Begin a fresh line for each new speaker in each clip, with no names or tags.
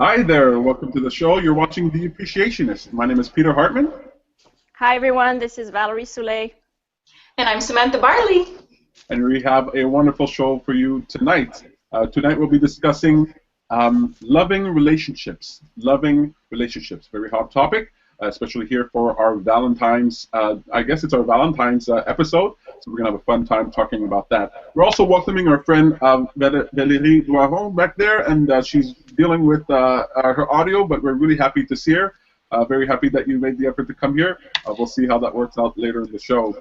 Hi there, welcome to the show. You're watching The Appreciationist. My name is Peter Hartman,
Hi everyone, this is Valerie Soule.
And I'm Samantha Barley.
and we have a wonderful show for you tonight. Tonight we'll be discussing loving relationships. Loving relationships, very hot topic, especially here for our Valentine's, I guess it's our Valentine's episode, so we're going to have a fun time talking about that. We're also welcoming our friend Valerie back there, and she's dealing with her audio, but we're really happy to see her. Very happy that you made the effort to come here. We'll see how that works out later in the show.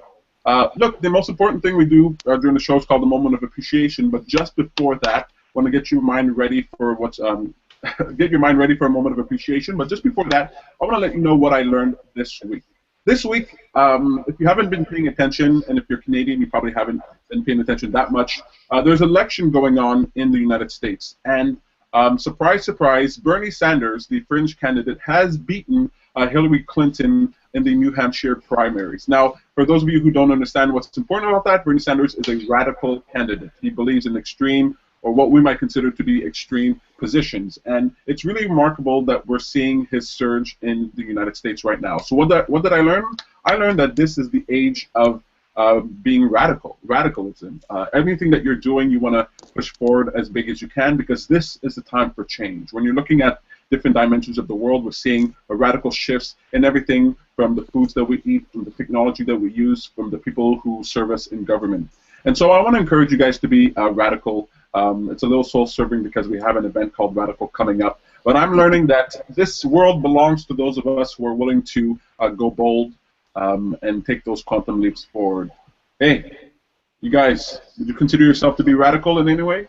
Look, the most important thing we do during the show is called the moment of appreciation. But just before that, I want to get your mind ready for what's get your mind ready for a moment of appreciation. But just before that, I want to let you know what I learned this week. This week, if you haven't been paying attention, and if you're Canadian, you probably haven't been paying attention that much. There's an election going on in the United States, and surprise, surprise, Bernie Sanders, the fringe candidate, has beaten Hillary Clinton in the New Hampshire primaries. Now, for those of you who don't understand what's important about that, Bernie Sanders is a radical candidate. He believes in extreme, or what we might consider to be extreme positions. And it's really remarkable that we're seeing his surge in the United States right now. So what did I learn? I learned that this is the age of being radicalism. Everything that you're doing, you want to push forward as big as you can, because this is the time for change. When you're looking at different dimensions of the world, we're seeing radical shifts in everything from the foods that we eat, from the technology that we use, from the people who serve us in government. And so I want to encourage you guys to be radical. It's a little soul-serving because we have an event called Radical coming up. But I'm learning that this world belongs to those of us who are willing to go bold, and take those quantum leaps forward. Hey, you guys, would you consider yourself to be radical in any way?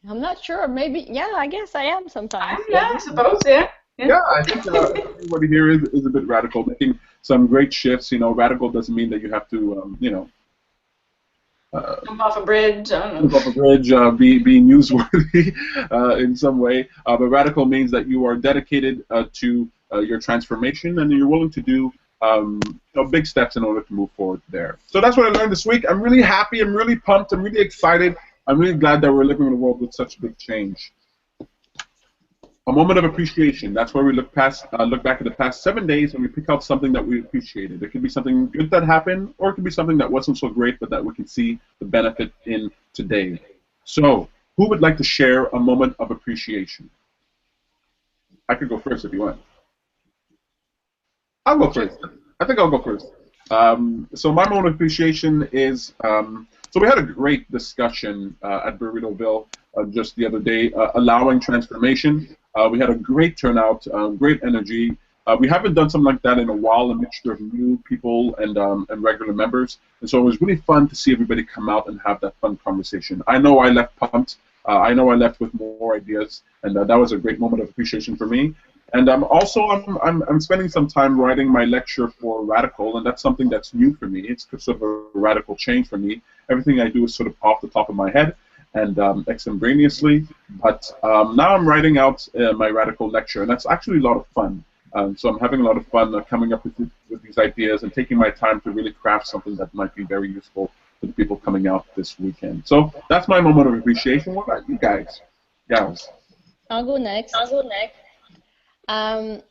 I'm not sure, maybe, yeah, I guess I am sometimes.
I suppose, yeah.
Yeah, I think everybody here is a bit radical, making some great shifts. You know, radical doesn't mean that you have to,
Jump off a bridge. I don't
jump
know.
off a bridge, be newsworthy in some way. But radical means that you are dedicated to your transformation, and you're willing to do big steps in order to move forward there. So that's what I learned this week. I'm really happy. I'm really pumped. I'm really excited. I'm really glad that we're living in a world with such big change. A moment of appreciation. That's where we look back at the past 7 days, and we pick out something that we appreciated. It could be something good that happened, or it could be something that wasn't so great, but that we can see the benefit in today. So, who would like to share a moment of appreciation? I could go first if you want. I'll go first. I think I'll go first. So my moment of appreciation is, so we had a great discussion at Burritoville just the other day, allowing transformation. We had a great turnout, great energy. We haven't done something like that in a while, a mixture of new people and regular members. And so it was really fun to see everybody come out and have that fun conversation. I know I left pumped. I know I left with more ideas, and that was a great moment of appreciation for me. And also, I'm spending some time writing my lecture for Radical, and that's something that's new for me. It's sort of a radical change for me. Everything I do is sort of off the top of my head and extemporaneously. But now I'm writing out my Radical lecture, and that's actually a lot of fun. So I'm having a lot of fun coming up with these ideas and taking my time to really craft something that might be very useful to the people coming out this weekend. So that's my moment of appreciation. What about you guys? Gals?
I'll go next. Um,
Um,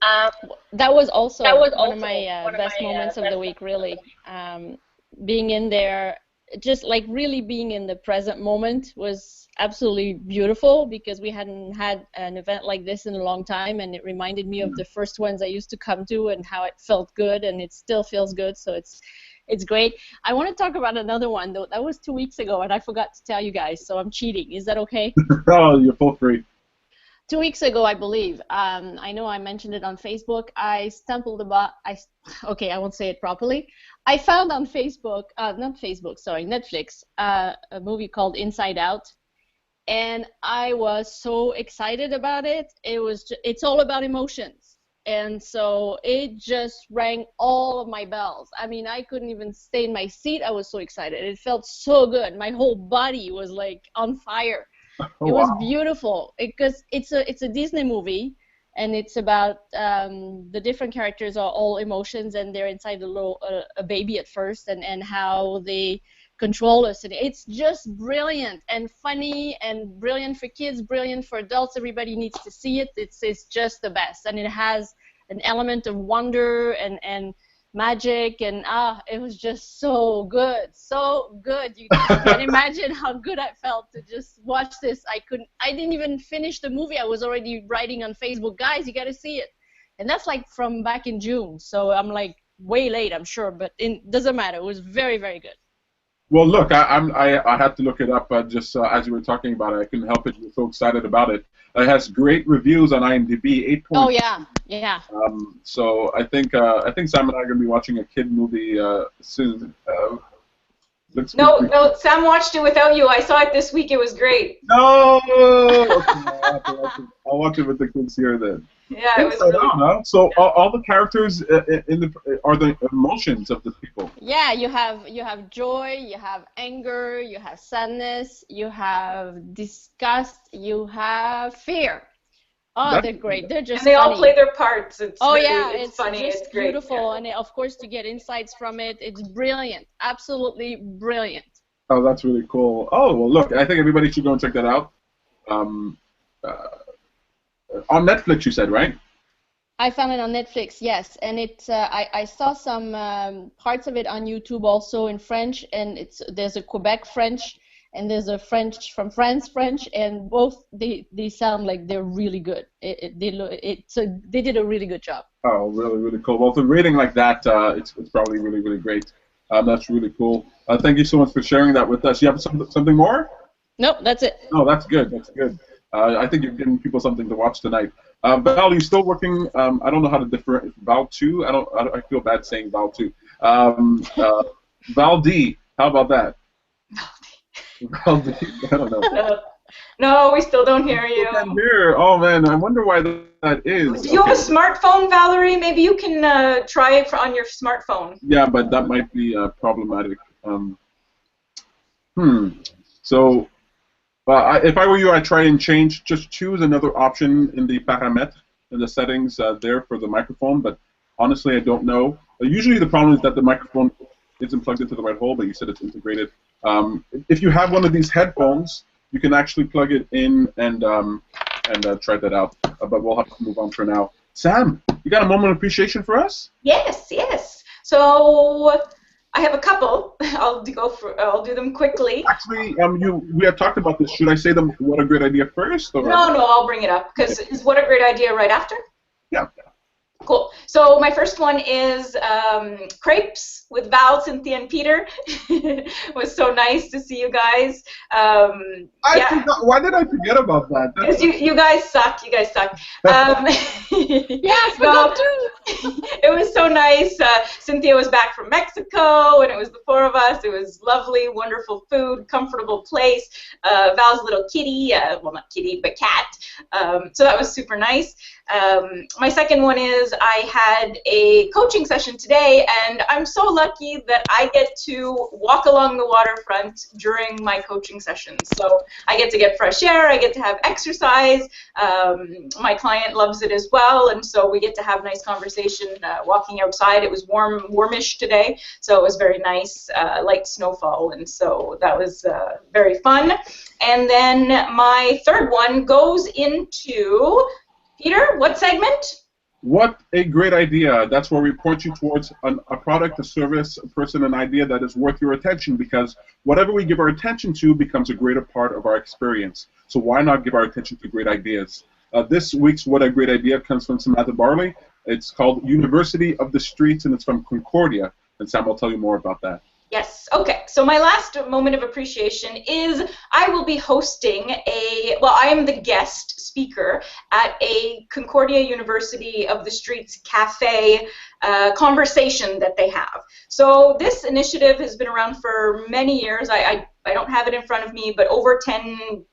that was also
that was
one of
also
my
one of my
best moments of the
best.
week, really. Being in there, just like really being in the present moment was absolutely beautiful because we hadn't had an event like this in a long time, and it reminded me of the first ones I used to come to and how it felt good, and it still feels good, so it's great. I want to talk about another one, though. That was 2 weeks ago, and I forgot to tell you guys, so I'm cheating. Is that okay?
Oh, you're full free.
2 weeks ago, I believe. I know I mentioned it on Facebook. I stumbled about. Okay, I won't say it properly. I found on Facebook, not Facebook, sorry, Netflix, a movie called Inside Out, and I was so excited about it. It's all about emotions, and so it just rang all of my bells. I mean, I couldn't even stay in my seat. I was so excited. It felt so good. My whole body was like on fire.
Oh,
It was
wow.
beautiful because it's a Disney movie, and it's about the different characters are all emotions, and they're inside a baby at first, and how they control us. And it's just brilliant and funny and brilliant for kids, brilliant for adults. Everybody needs to see it. It's just the best. And it has an element of wonder and magic, and it was just so good. You can't imagine how good I felt to just watch this. I didn't even finish the movie. I was already writing on Facebook, guys, you got to see it. And that's like from back in June. So I'm like way late, I'm sure, but it doesn't matter. It was very, very good.
Well, look, I had to look it up just as you were talking about it. I couldn't help it. You were so excited about it. It has great reviews on IMDb, 8 points.
Oh yeah.
So I think Sam and I are gonna be watching a kid movie soon.
No, Sam watched it without you. I saw it this week. It was great.
No. Okay, I'll watch it with the kids here then.
Yeah, it was really
cool. So all the characters are the emotions of the people.
Yeah, you have joy, you have anger, you have sadness, you have disgust, you have fear. They're great. They're just
and they
funny.
all play their parts. It's
it's
funny.
Just
it's great.
Beautiful, and of course to get insights from it, it's brilliant. Absolutely brilliant.
Oh, that's really cool. Oh, well, look, I think everybody should go and check that out. On Netflix, you said, right?
I found it on Netflix, yes, and I saw some parts of it on YouTube also in French, and there's a Quebec French, and there's a French from France French, and both they sound like they're really good. So they did a really good job.
Oh, really, really cool. Well, for rating like that, it's probably really, really great. That's really cool. Thank you so much for sharing that with us. You have something more?
Nope, that's it.
Oh, that's good. That's good. I think you're giving people something to watch tonight. Val, you still working? I don't know how to differ. Val 2? I feel bad saying Val 2. Val D. How about that? Val D. I don't know.
No, we still don't hear you.
I can't hear. Oh man, I wonder why that is.
Do you have a smartphone, Valerie? Maybe you can try it on your smartphone.
Yeah, but that might be problematic. So. If I were you, I'd try and just choose another option in the paramètres, in the settings there for the microphone, but honestly, I don't know. Usually the problem is that the microphone isn't plugged into the right hole, but you said it's integrated. If you have one of these headphones, you can actually plug it in and try that out, but we'll have to move on for now. Sam, you got a moment of appreciation for us?
Yes. So I have a couple. I'll do them quickly.
Actually, we had talked about this. Should I say them? What a great idea first? Or?
No, I'll bring it up because is what a great idea right after?
Yeah.
Cool. So my first one is crepes with Val, Cynthia, and Peter. It was so nice to see you guys.
I forgot. Why did I forget about that?
Because you guys suck. You guys suck.
Yeah, I forgot too.
It was so nice. Cynthia was back from Mexico, and it was the 4 of us. It was lovely, wonderful food, comfortable place. Val's little kitty, well, not kitty, but cat. So that was super nice. My second one is I had a coaching session today, and I'm so lucky that I get to walk along the waterfront during my coaching sessions. So I get to get fresh air, I get to have exercise. My client loves it as well, and so we get to have nice conversation walking outside. It was warmish today, so it was very nice, light snowfall, and so that was very fun. And then my third one goes into Peter, what segment?
What a great idea. That's where we point you towards a product, a service, a person, an idea that is worth your attention, because whatever we give our attention to becomes a greater part of our experience. So why not give our attention to great ideas? This week's What a Great Idea comes from Samantha Barley. It's called University of the Streets, and it's from Concordia. And Sam will tell you more about that.
Yes. Okay. So my last moment of appreciation is I will be hosting I am the guest speaker at a Concordia University of the Streets Cafe conversation that they have. So this initiative has been around for many years. I don't have it in front of me, but over 10-15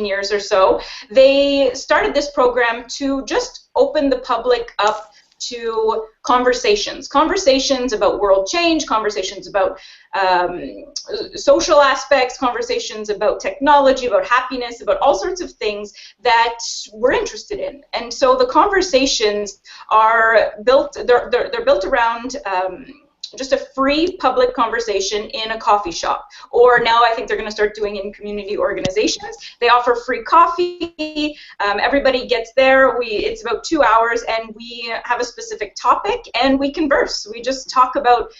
years or so. They started this program to just open the public up to conversations about world change, conversations about social aspects, conversations about technology, about happiness, about all sorts of things that we're interested in. And so the conversations are built, they're built around just a free public conversation in a coffee shop. Or now I think they're going to start doing in community organizations. They offer free coffee. Everybody gets there. It's about 2 hours, and we have a specific topic, and we converse. We just talk about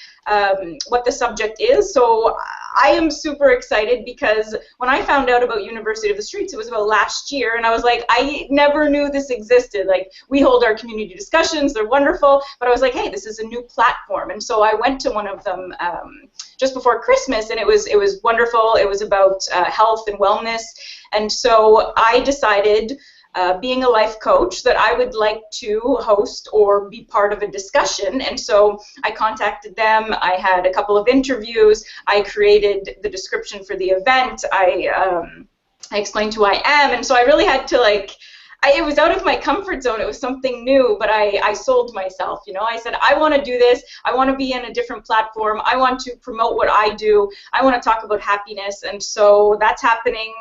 what the subject is. So I am super excited because when I found out about University of the Streets, it was about last year, and I was like, I never knew this existed. Like, we hold our community discussions, they're wonderful, but I was like, hey, this is a new platform. And so I went to one of them just before Christmas, and it was wonderful. It was about health and wellness, and so I decided, being a life coach, that I would like to host or be part of a discussion. And so I contacted them. I had a couple of interviews. I created the description for the event. I explained who I am. And so I really had to, like, it was out of my comfort zone. It was something new, but I sold myself. You know, I said, I want to do this. I want to be in a different platform. I want to promote what I do. I want to talk about happiness. And so that's happening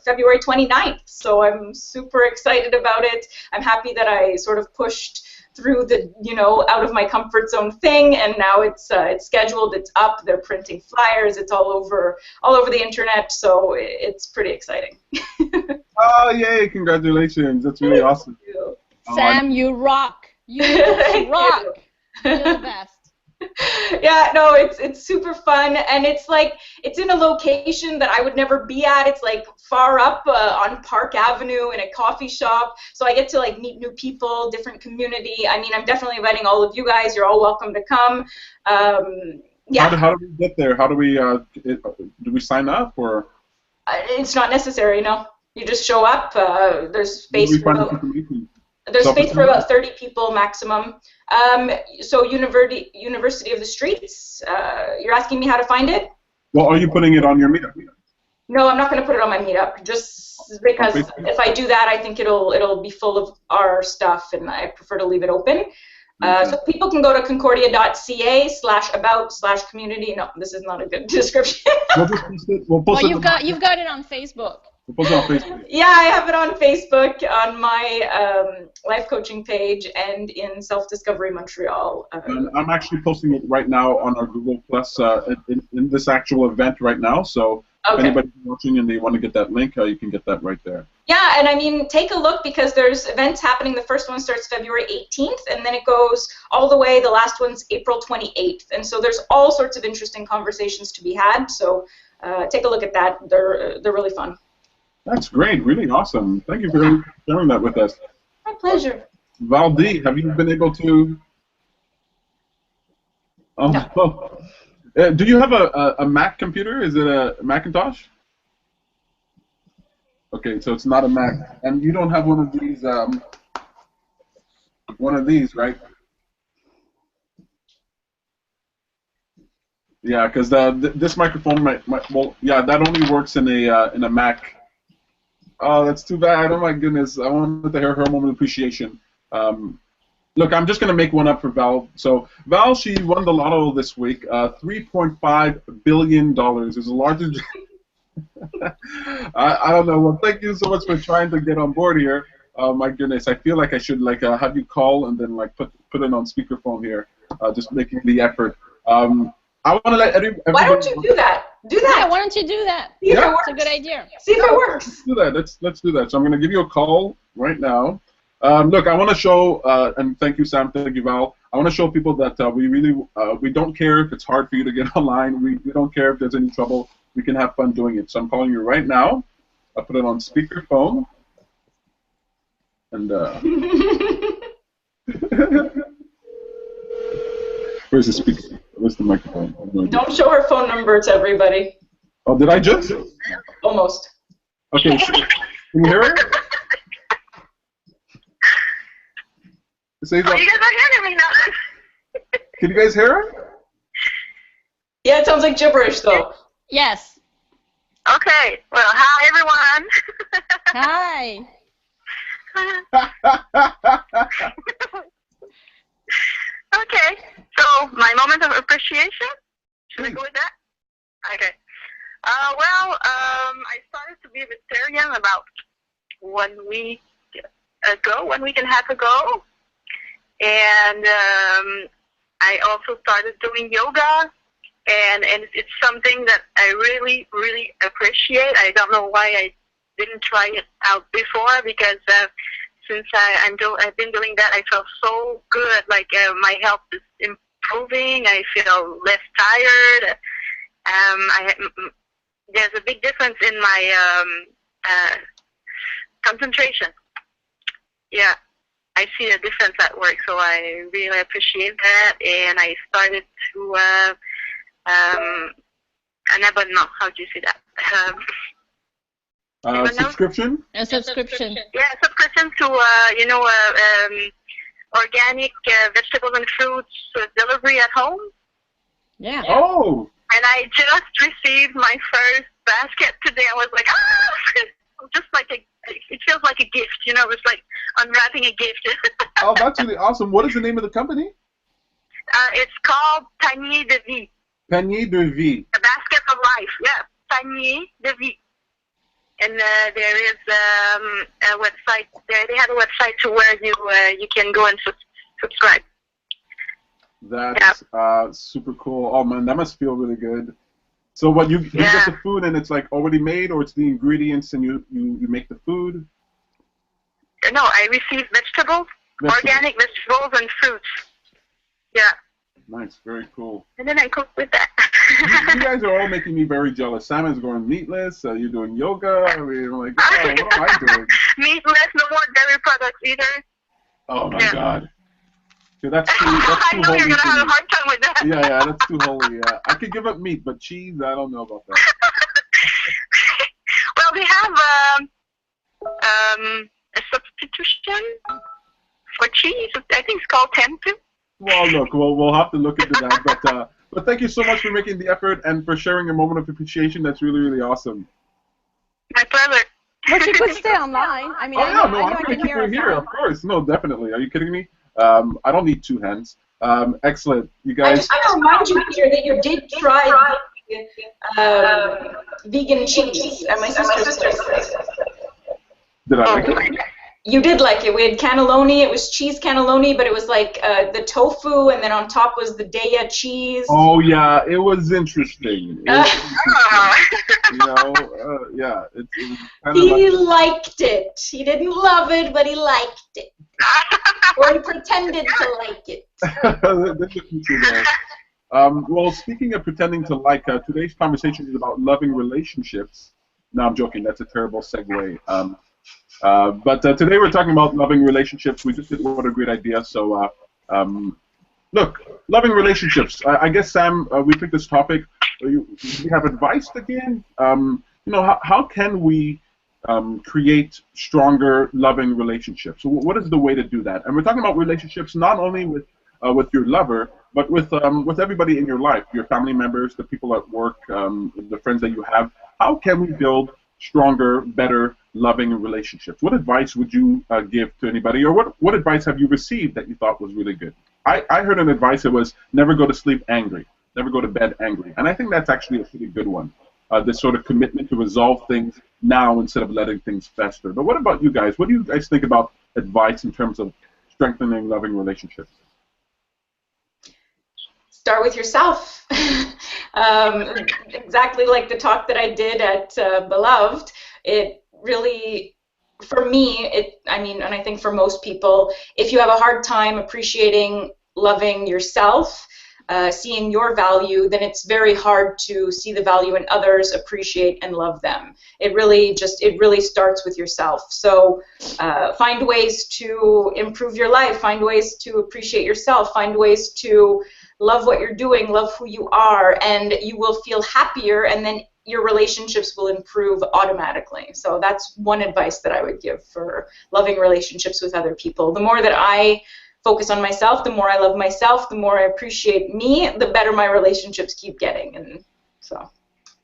February 29th. So I'm super excited about it. I'm happy that I sort of pushed through the, you know, out of my comfort zone thing, and now it's scheduled, it's up, they're printing flyers, it's all over the internet, so it's pretty exciting.
Oh, yay, congratulations. That's really awesome.
You.
Sam, you rock. You rock. You're the best.
Yeah, no, it's super fun, and it's like, it's in a location that I would never be at. It's like far up on Park Avenue in a coffee shop, so I get to like meet new people, different community. I mean, I'm definitely inviting all of you guys. You're all welcome to come. Yeah.
How do we get there? How do we do we sign up, or?
It's not necessary, no. You just show up. There's space for about 30 people maximum. So University of the Streets, you're asking me how to find it?
Well, are you putting it on your meetup?
No, I'm not going to put it on my meetup, just because if I do that, I think it'll be full of our stuff, and I prefer to leave it open. So people can go to concordia.ca/about/community. No, this is not a good description.
We'll post it.
You've got it on Facebook.
We'll post it on Facebook.
Yeah, I have it on Facebook, on my life coaching page, and in Self-Discovery Montreal.
And I'm actually posting it right now on our Google Plus in this actual event right now. So if anybody's watching and they want to get that link, you can get that right there.
Yeah, and I mean, take a look, because there's events happening. The first one starts February 18th, and then it goes all the way. The last one's April 28th, and so there's all sorts of interesting conversations to be had. So take a look at that. They're really fun.
That's great. Really awesome. Thank you for sharing that with us.
My pleasure.
Valerie, have you been able to? Do you have a Mac computer? Is it a Macintosh? Okay, so it's not a Mac, and you don't have one of these, right? Yeah, because this microphone well, yeah, that only works in a Mac. Oh, that's too bad. Oh my goodness, I wanted to hear her moment of appreciation. Look, I'm just going to make one up for Val. So, Val, she won the lotto this week. $3.5 billion. It's the largest. I don't know. Well, thank you so much for trying to get on board here. Oh my goodness, I feel like I should have you call and then put it on speakerphone here. Just making the effort. I want to let everybody.
Why don't you do that? Do that.
Yeah, why don't you do that?
See if it works.
It's a good idea.
See if it works.
Let's do that. Let's do that. So I'm going to give you a call right now. Look, I want to show, and thank you, Sam, thank you, Val. I want to show people that we don't care if it's hard for you to get online. We don't care if there's any trouble. We can have fun doing it. So I'm calling you right now. I'll put it on speakerphone. And where's the speaker? Where's the microphone?
Don't show her phone number to everybody.
Oh, did I just?
Almost.
Okay, can you hear her?
You guys are hearing me now.
Can you guys hear her?
Yeah, it sounds like gibberish, though.
Yes.
Okay. Well, hi, everyone.
Hi.
Okay. So, my moment of appreciation? Should I go with that? Okay. I started to be a vegetarian about 1 week ago, 1 week and a half ago. And I also started doing yoga, and it's something that I really, really appreciate. I don't know why I didn't try it out before, because since I've been doing that, I feel so good. Like my health is improving. I feel less tired. There's a big difference in my concentration. Yeah, I see a difference at work, so I really appreciate that. And I started to an abonnement. How do you say that?
Subscription?
A subscription.
Yeah, subscription to organic vegetables and fruits delivery at home.
Yeah.
Oh.
And I just received my first basket today. I was like, just like it feels like a gift, you know. It's like unwrapping a gift.
Oh, that's really awesome. What is the name of the company?
It's called Panier de Vie.
Panier de Vie.
A basket of life. Yeah, Panier de Vie. And there is a website. They have a website to where you can go and subscribe.
That's super cool. Oh man, that must feel really good. So what you get the food and it's like already made, or it's the ingredients and you make the food?
No, I receive vegetables, organic vegetables and fruits. Yeah.
Nice, very cool.
And then I cook with that.
you guys are all making me very jealous. Simon's going meatless. You're doing yoga. I mean, I'm like, oh, what am I doing?
Meatless, no more dairy products either.
Oh my God. Okay, that's too
I know you're gonna have a hard time with that.
Yeah, that's too holy. Yeah, I could give up meat, but cheese, I don't know about that.
Well, they have a substitution for cheese. I think it's called tempeh.
Well, look, we'll have to look into that. But thank you so much for making the effort and for sharing a moment of appreciation. That's really, really awesome.
My pleasure.
But you could stay online. I mean,
I'm going to keep you here, of course. No, definitely. Are you kidding me? I don't need two hands. Excellent. You guys.
I remind you, Peter, that you did try vegan cheese at my sister's place.
Did I like it?
You did like it. We had cannelloni. It was cheese cannelloni, but it was like the tofu, and then on top was the Daya cheese.
Oh yeah, it was interesting. It was it was kind
he liked it. He didn't love it, but he liked it. Or he pretended to like it.
Well, speaking of pretending to like, today's conversation is about loving relationships. No, I'm joking. That's a terrible segue. But today we're talking about loving relationships. We just did what a great idea. So, look, loving relationships. I guess, Sam, we picked this topic. You have advice again? How can we create stronger, loving relationships? So what is the way to do that? And we're talking about relationships not only with your lover, but with everybody in your life, your family members, the people at work, the friends that you have. How can we build stronger, better, loving relationships? What advice would you give to anybody, or what advice have you received that you thought was really good? I heard an advice that was never go to sleep angry, never go to bed angry, and I think that's actually a pretty good one. This sort of commitment to resolve things now instead of letting things fester. But what about you guys? What do you guys think about advice in terms of strengthening loving relationships?
Start with yourself. Exactly like the talk that I did at Beloved. It really, for me, and I think for most people, if you have a hard time appreciating, loving yourself, seeing your value, then it's very hard to see the value in others, appreciate, and love them. It really starts with yourself. So find ways to improve your life, find ways to appreciate yourself, find ways to love what you're doing, love who you are, and you will feel happier, and then your relationships will improve automatically. So that's one advice that I would give for loving relationships with other people. The more that I focus on myself, the more I love myself, the more I appreciate me, the better my relationships keep getting. And so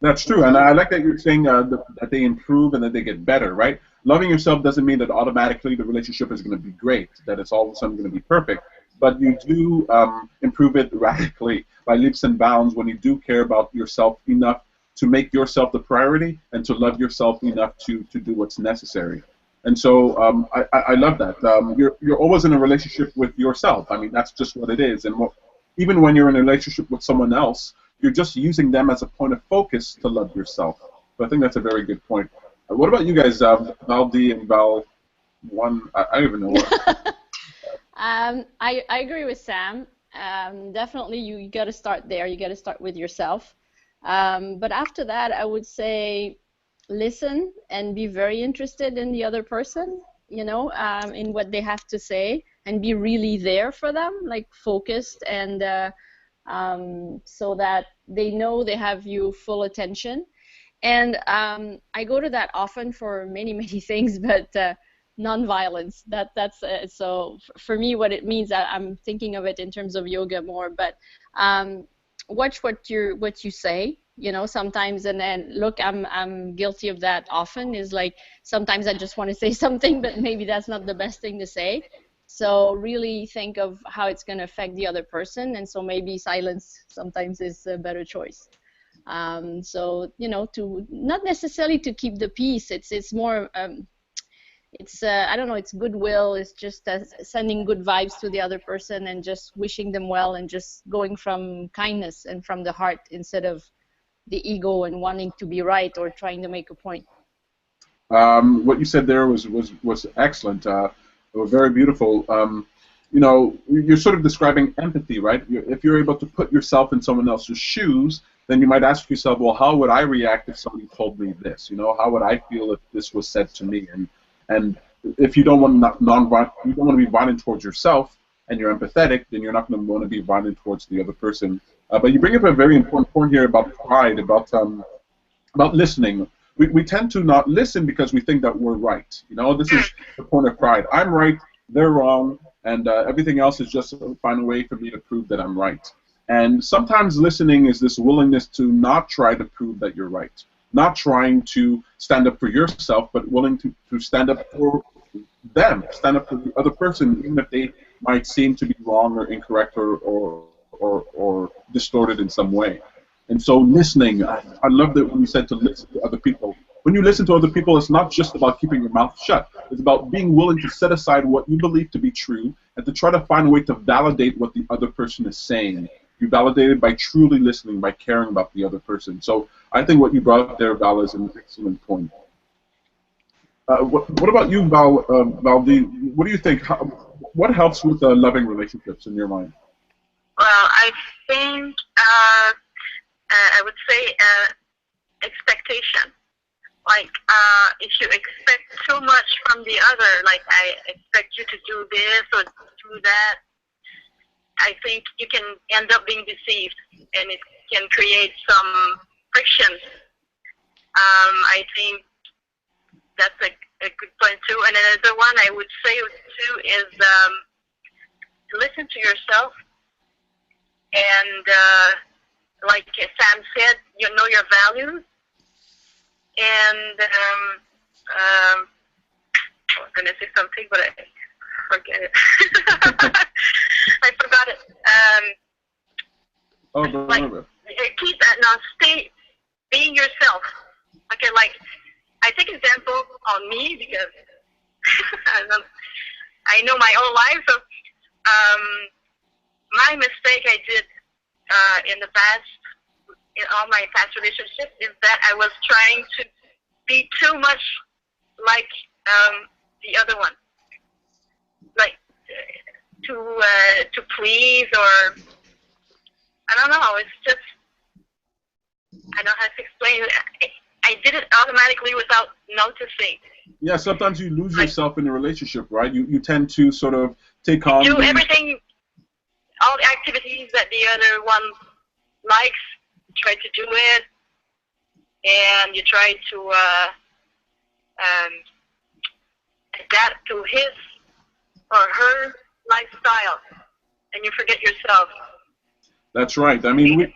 that's true, and I like that you're saying that they improve and that they get better, right? Loving yourself doesn't mean that automatically the relationship is going to be great, that it's all of a sudden going to be perfect. But you do improve it radically by leaps and bounds when you do care about yourself enough to make yourself the priority and to love yourself enough to do what's necessary. And so I love that. You're always in a relationship with yourself. I mean, that's just what it is. And even when you're in a relationship with someone else, you're just using them as a point of focus to love yourself. So I think that's a very good point. What about you guys, Valdi and Val? I don't even know what.
I agree with Sam. Definitely, you got to start there. You got to start with yourself. But after that, I would say listen and be very interested in the other person, you know, in what they have to say, and be really there for them, like focused, and so that they know they have you full attention. And I go to that often for many, many things, but non-violence. That's so for me, what it means. I'm thinking of it in terms of yoga more, but watch what you say. You know, sometimes, and then look, I'm guilty of that often. Is like sometimes I just want to say something, but maybe that's not the best thing to say. So really think of how it's going to affect the other person, and so maybe silence sometimes is a better choice. So you know, to not necessarily to keep the peace. It's more. It's I don't know. It's goodwill. It's just sending good vibes to the other person and just wishing them well and just going from kindness and from the heart instead of the ego and wanting to be right or trying to make a point.
What you said there was excellent. Very beautiful. You know, you're sort of describing empathy, right? If you're able to put yourself in someone else's shoes, then you might ask yourself, well, how would I react if somebody told me this? You know, how would I feel if this was said to me? And if you don't want you don't want to be violent towards yourself, and you're empathetic, then you're not going to want to be violent towards the other person. But you bring up a very important point here about pride, about listening. We tend to not listen because we think that we're right. You know, this is the point of pride. I'm right, they're wrong, and everything else is just a final way for me to prove that I'm right. And sometimes listening is this willingness to not try to prove that you're right, not trying to stand up for yourself, but willing to stand up for them, stand up for the other person, even if they might seem to be wrong or incorrect or distorted in some way. And so listening, I love that when you said to listen to other people. When you listen to other people, it's not just about keeping your mouth shut. It's about being willing to set aside what you believe to be true and to try to find a way to validate what the other person is saying. You validate it by truly listening, by caring about the other person. So I think what you brought up there, Val, is an excellent point. What about you, Valdi? What do you think? What helps with loving relationships in your mind?
Well, I think I would say expectation. Like if you expect too much from the other, like I expect you to do this or do that, I think you can end up being deceived, and it can create some friction. I think that's a good point too. And another one I would say too is listen to yourself, and like Sam said, you know your values. And I was going to say something, but I forget it. I forgot it. Keep that now. Stay being yourself. Okay, like I take example on me because I know my own life. So my mistake I did in the past, in all my past relationships, is that I was trying to be too much like the other one, like to please, or I don't know. It's just I don't know how to explain it. I did it automatically without noticing.
Yeah, sometimes you lose yourself in a relationship, right? You tend to sort of take on
do everything, all the activities that the other one likes. Try to do it, and you try to adapt to his or her lifestyle, and you forget yourself.
That's right. I mean,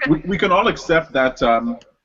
we can all accept that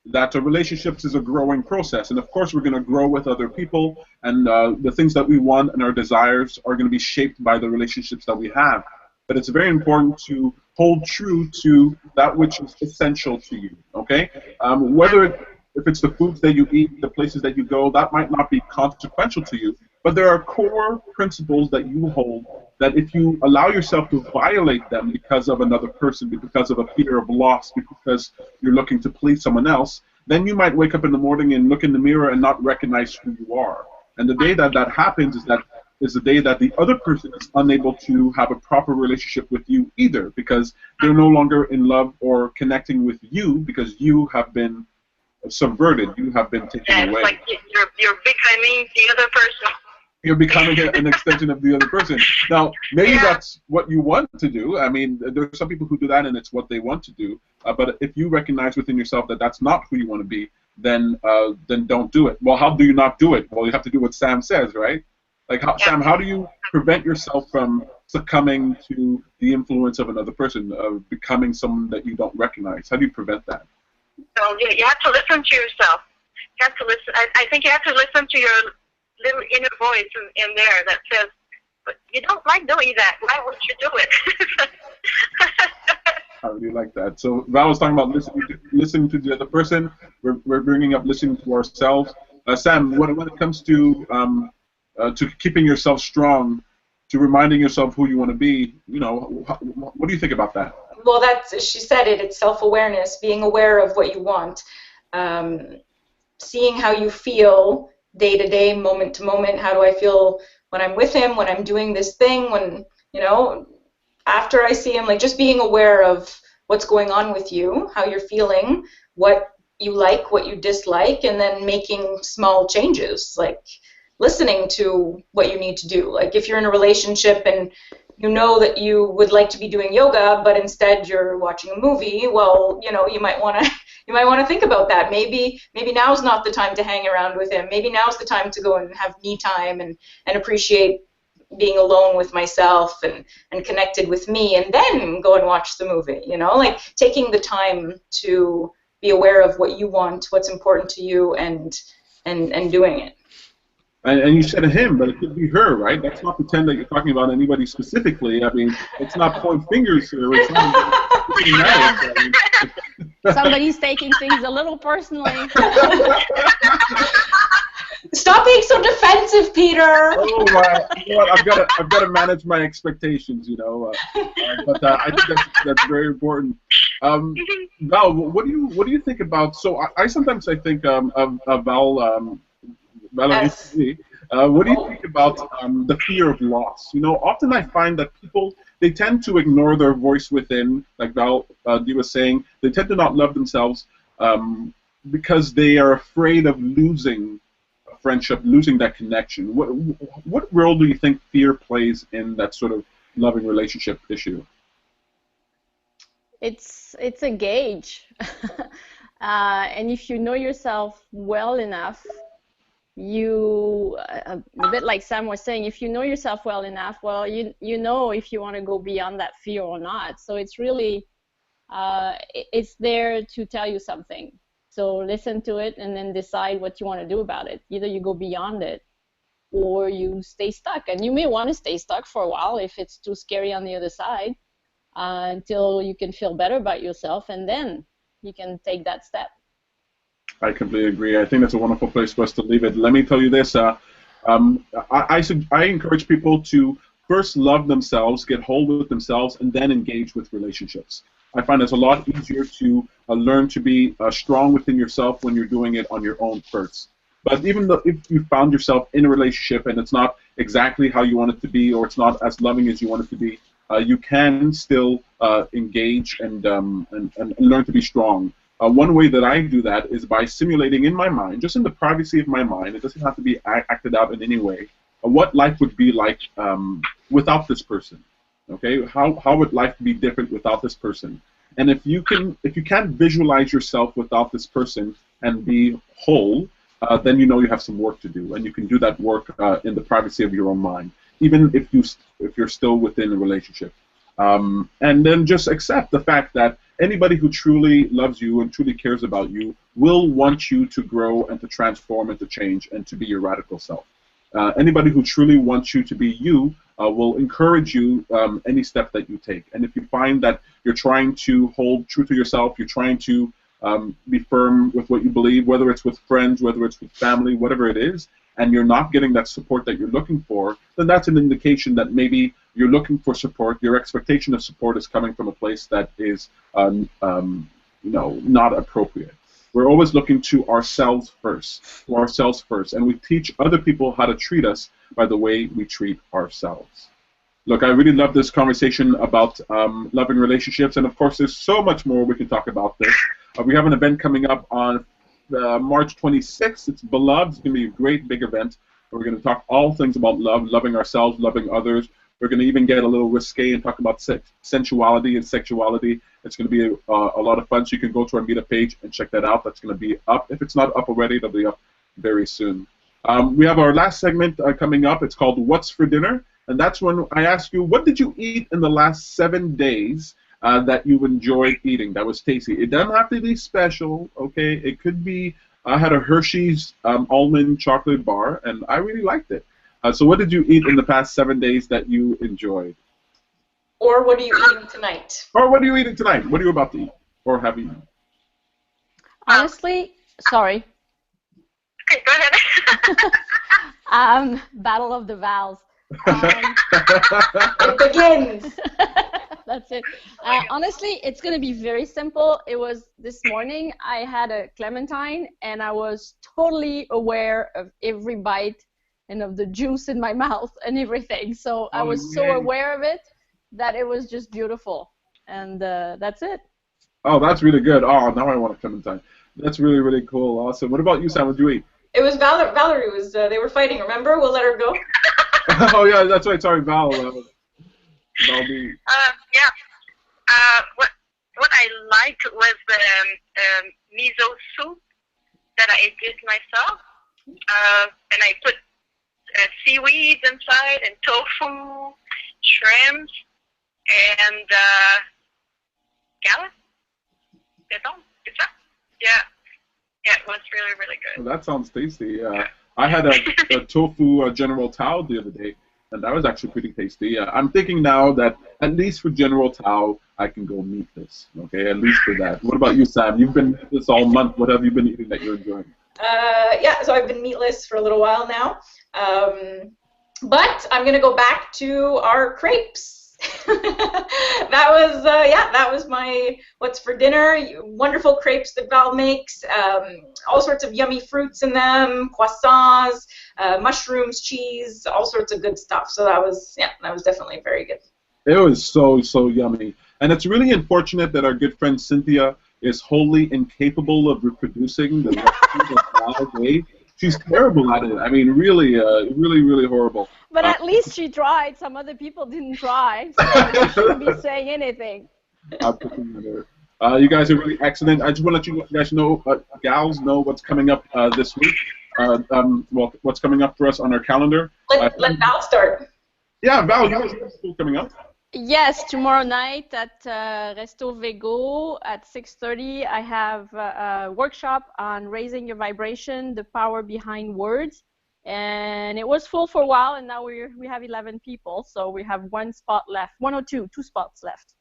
that relationships is a growing process, and of course we're going to grow with other people, and the things that we want and our desires are going to be shaped by the relationships that we have. But it's very important to hold true to that which is essential to you, okay? If it's the foods that you eat, the places that you go, that might not be consequential to you, but there are core principles that you hold that if you allow yourself to violate them because of another person, because of a fear of loss, because you're looking to please someone else, then you might wake up in the morning and look in the mirror and not recognize who you are. And the day that that happens is the day that the other person is unable to have a proper relationship with you either, because they're no longer in love or connecting with you because you have been subverted, you have been taken away.
It's like you're becoming the other person.
You're becoming an extension of the other person. Now, maybe that's what you want to do. I mean, there are some people who do that, and it's what they want to do. But if you recognize within yourself that that's not who you want to be, then don't do it. Well, how do you not do it? Well, you have to do what Sam says, right? Like, Sam, how do you prevent yourself from succumbing to the influence of another person, of becoming someone that you don't recognize? How do you prevent that?
So you have to listen to yourself. You have to listen. I think you have to listen to your little inner voice in there that says, "But you don't like doing that. Why would you do it?"
I really like that. So Val was talking about listening to the other person. We're bringing up listening to ourselves. Sam, when it comes to keeping yourself strong, to reminding yourself who you want to be, what do you think about that?
Well, she said it. It's self-awareness, being aware of what you want, seeing how you feel day to day, moment to moment. How do I feel when I'm with him, when I'm doing this thing, when, after I see him, like just being aware of what's going on with you, how you're feeling, what you like, what you dislike, and then making small changes, like listening to what you need to do. Like if you're in a relationship and you know that you would like to be doing yoga, but instead you're watching a movie, well, you might want to think about that. Maybe now's not the time to hang around with him. Maybe now's the time to go and have me time and appreciate being alone with myself and connected with me, and then go and watch the movie. Like taking the time to be aware of what you want, what's important to you, and doing it.
And you said him, but it could be her, right? Let's not pretend that you're talking about anybody specifically. I mean, it's not point fingers here. It's not,
somebody's taking things a little personally.
Stop being so defensive, Peter.
Oh my! You know what? I've got to manage my expectations, But I think that's very important. Val, what do you think about? So I sometimes think of Val. Valerie,
Yes.
What do you think about the fear of loss? Often I find that people, they tend to ignore their voice within, like Val was saying. They tend to not love themselves because they are afraid of losing a friendship, losing that connection. What role do you think fear plays in that sort of loving relationship issue?
It's a gauge. And if you know yourself well enough, a bit like Sam was saying, if you know yourself well enough, well, you know if you want to go beyond that fear or not. So it's really, it's there to tell you something. So listen to it and then decide what you want to do about it. Either you go beyond it or you stay stuck. And you may want to stay stuck for a while if it's too scary on the other side until you can feel better about yourself, and then you can take that step.
I completely agree. I think that's a wonderful place for us to leave it. Let me tell you this. I encourage people to first love themselves, get hold with themselves, and then engage with relationships. I find it's a lot easier to learn to be strong within yourself when you're doing it on your own first. But even though if you found yourself in a relationship and it's not exactly how you want it to be, or it's not as loving as you want it to be, you can still engage and learn to be strong. One way that I do that is by simulating in my mind, just in the privacy of my mind, it doesn't have to be acted out in any way, what life would be like without this person. Okay, how would life be different without this person? And if you can't visualize yourself without this person and be whole, then you have some work to do, and you can do that work in the privacy of your own mind, even if you're still within a relationship. And then just accept the fact that anybody who truly loves you and truly cares about you will want you to grow and to transform and to change and to be your radical self. Anybody who truly wants you to be you will encourage you any step that you take. And if you find that you're trying to hold true to yourself, you're trying to be firm with what you believe, whether it's with friends, whether it's with family, whatever it is, and you're not getting that support that you're looking for, then that's an indication that maybe you're looking for support. Your expectation of support is coming from a place that is, not appropriate. We're always looking to ourselves first, and we teach other people how to treat us by the way we treat ourselves. Look, I really love this conversation about loving relationships, and of course, there's so much more we can talk about this. We have an event coming up on March 26th. It's Beloved. It's going to be a great big event. We're going to talk all things about love, loving ourselves, loving others. We're going to even get a little risque and talk about sensuality and sexuality. It's going to be a lot of fun, so you can go to our meetup page and check that out. That's going to be up. If it's not up already, it'll be up very soon. We have our last segment coming up. It's called What's for Dinner? And that's when I ask you, what did you eat in the last 7 days that you enjoyed eating that was tasty? It doesn't have to be special, okay? It could be, I had a Hershey's almond chocolate bar, and I really liked it. So what did you eat in the past 7 days that you enjoyed?
Or what are you eating tonight?
Or what are you eating tonight? What are you about to eat? Or have you eaten?
Honestly, sorry.
Okay, go ahead.
Battle of the Vowels.
It begins.
That's it. Honestly, it's going to be very simple. It was this morning, I had a clementine, and I was totally aware of every bite and of the juice in my mouth and everything. So I was so aware of it that it was just beautiful. And that's it.
Oh, that's really good. Oh, now I want a clementine. That's really, really cool. Awesome. What about you, Sam? What did you eat?
It was Valerie was, they were fighting, remember? We'll let her go.
Oh, yeah, that's right. Sorry, Val.
Yeah. What I liked was the miso soup that I did myself. And I put seaweed inside and tofu, shrimps, and scallops. That's all. Good job. Yeah. Yeah, it was really, really good.
Well, that sounds tasty. I had a tofu General Tao the other day, and that was actually pretty tasty. I'm thinking now that at least for General Tao, I can go meatless. Okay, at least for that. What about you, Sam? You've been meatless all month. What have you been eating that you're enjoying?
Yeah, so I've been meatless for a little while now. But I'm going to go back to our crepes. That was my what's for dinner. Wonderful crepes that Val makes. All sorts of yummy fruits in them, croissants, mushrooms, cheese, all sorts of good stuff. So that was definitely very good. It
was so yummy, and it's really unfortunate that our good friend Cynthia is wholly incapable of reproducing the way. She's terrible at it. I mean, really, really horrible.
But at least she tried. Some other people didn't try, so she shouldn't be saying anything.
You guys are really excellent. I just want to let you guys know, gals, know what's coming up this week. What's coming up for us on our calendar.
Let Val start.
Yeah, Val, you guys have school coming up.
Yes, tomorrow night at Resto Vego at 6:30, I have a workshop on raising your vibration, the power behind words. And it was full for a while, and now we have 11 people, so we have 1 spot left. 1 or 2 spots left.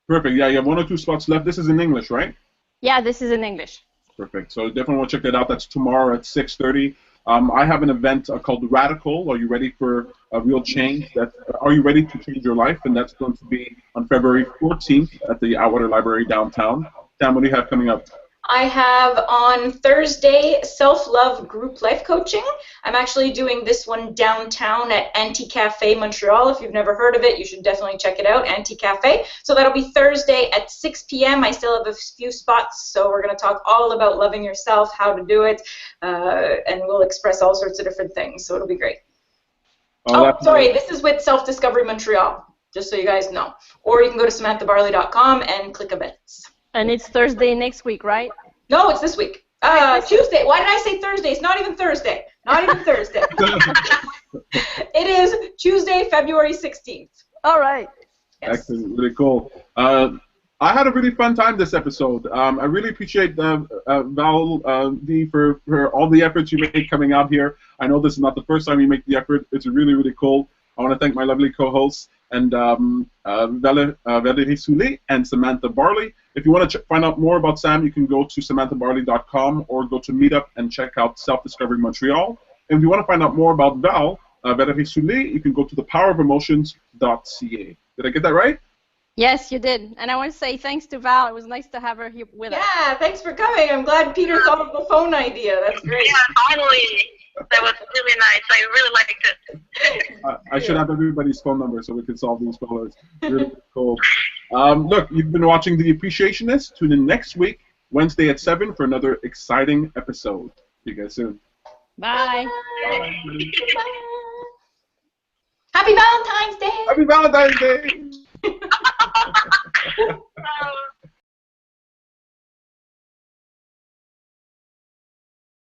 Perfect. Yeah, you have 1 or 2 spots left. This is in English, right?
Yeah, this is in English.
Perfect. So definitely want to check that out. That's tomorrow at 6:30. I have an event called Radical. Are you ready for a real change? Are you ready to change your life? And that's going to be on February 14th at the Atwater Library downtown. Sam, what do you have coming up?
I have on Thursday self-love group life coaching. I'm actually doing this one downtown at Anti-Cafe Montreal. If you've never heard of it, you should definitely check it out, Anti-Cafe. So that'll be Thursday at 6 p.m. I still have a few spots, so we're going to talk all about loving yourself, how to do it, and we'll express all sorts of different things, so it'll be great. Sorry, this is with Self-Discovery Montreal, just so you guys know. Or you can go to samanthabarley.com and click events.
And it's Thursday next week, right?
No, it's this week. Tuesday. Why did I say Thursday? It's not even Thursday. Not even Thursday. It is Tuesday, February 16th.
All right.
Yes.
Excellent. Really cool. I had a really fun time this episode. I really appreciate Val for all the efforts you made coming out here. I know this is not the first time you make the effort. It's really, really cool. I want to thank my lovely co-hosts and Valerie Soule and Samantha Barley. If you want to find out more about Sam, you can go to samanthabarley.com or go to Meetup and check out Self-Discovery Montreal. And if you want to find out more about Val, Valerie Soule, you can go to thepowerofemotions.ca. Did I get that right?
Yes, you did. And I want to say thanks to Val. It was nice to have her here with us.
Yeah, thanks for coming. I'm glad Peter thought of the phone idea. That's great.
Yeah, finally. That was really nice. I really liked it.
I should have everybody's phone number so we can solve these problems. Really cool. Look, you've been watching The Appreciationist. Tune in next week, Wednesday at 7, for another exciting episode. See you guys soon.
Bye.
Bye. Happy Valentine's Day.
Happy Valentine's Day!